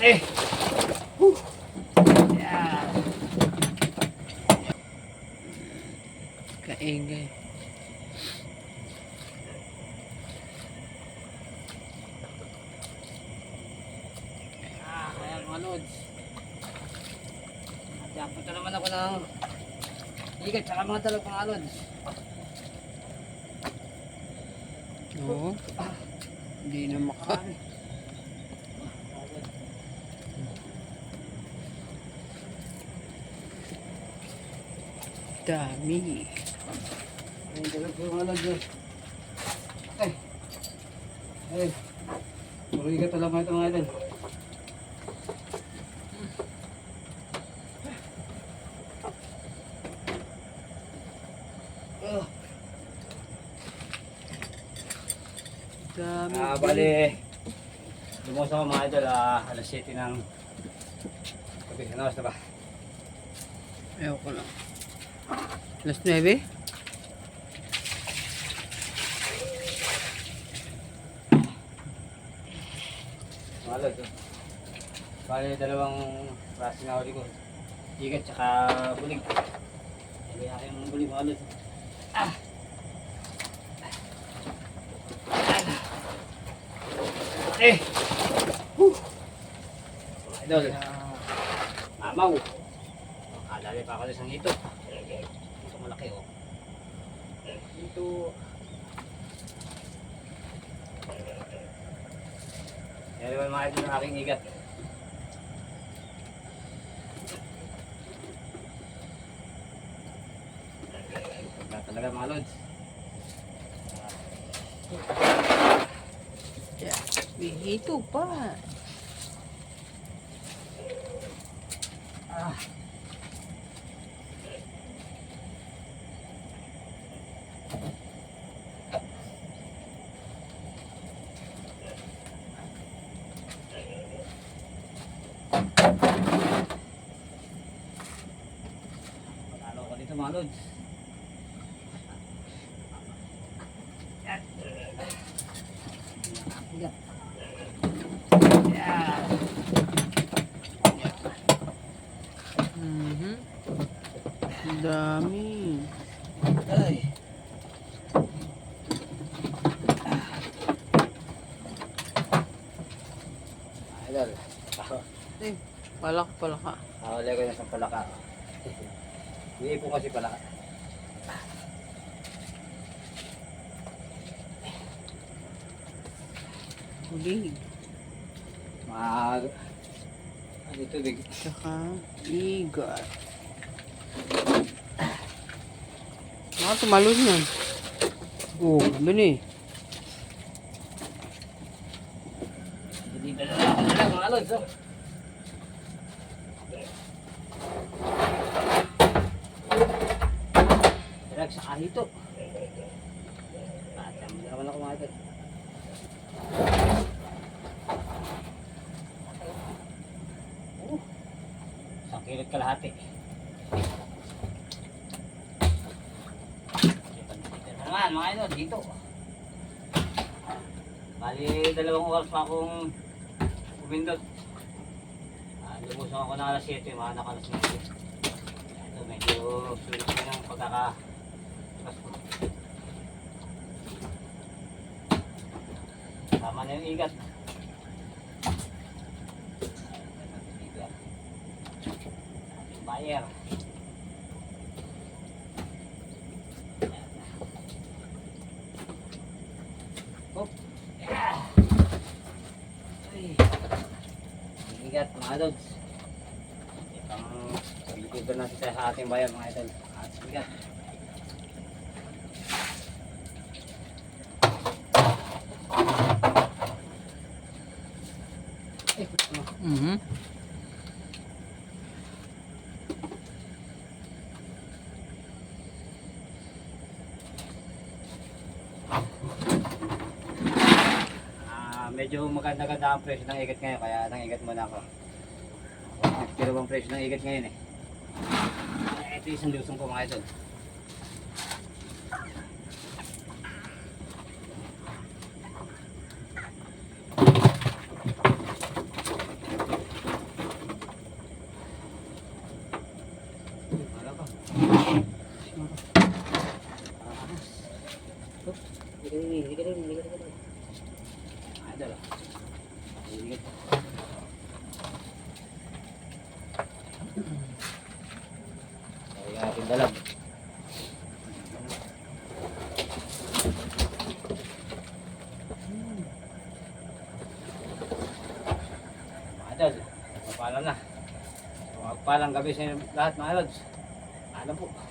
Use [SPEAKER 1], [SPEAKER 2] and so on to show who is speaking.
[SPEAKER 1] Laki! Yan. Kaingay. Ayan mga lods. At punta naman ako ng ikat tsaka mga talog mga lods. Oo. Hindi na maka. Dami. Ayun, talog ko mga lods. Ay. Ay. Marigat talaga ito mga idol. Dami.
[SPEAKER 2] Bali, lumos ako mga idol, alas 7 ng gabi. Ano oras na ba?
[SPEAKER 1] Ewan ko lang. Alas 9?
[SPEAKER 2] Mga lod, bali dalawang klase na huli ko. Ikat tsaka bulig. Hindi ako yung bulig mga lod. Eh! Idol, mamaw. Kadali pa ako sa isang ito. Ito malaki oh. Ito. Yan naman mga idol ng aking igat. Wala talaga mga lods.
[SPEAKER 1] Ito pa.
[SPEAKER 2] Panalo ko dito mga lods. Yan. Yan. Yan.
[SPEAKER 1] Dami.
[SPEAKER 2] Ay. Idol.
[SPEAKER 1] Eh, palaka.
[SPEAKER 2] Huli ko na sa palaka. Hindi po kasi palaka.
[SPEAKER 1] Huli.
[SPEAKER 2] Ano tubig?
[SPEAKER 1] Tsaka igat. Tumalon yan. Oo, bini.
[SPEAKER 2] Hindi na mga lods. Direk sa kahito. Tama naman ako mga idol. Isang kilot kalahati. Dito naman mga idol, dito. Bali, 2 oras pa akong umindot. Lubos ako na alas 7, mga nakalas 9. Ito, medyo sulit ko ng tama na yung igat. Ating buyer. Oh. Yeah. Ay. Igat mga lods. Itang bilibid natin sa ating buyer mga idol. Igat. Medyo maganda-ganda ang presyo ng igat ngayon, kaya nang-igat muna ako. Pero ang presyo ng igat ngayon eh. Ito isang lusong ko mga idol. Hindi ka rin. Idol. Higit. Kaya natin dalag. Idol, magpaalam na. Magpaalam gabi sa inyo lahat mga lods. Alam po.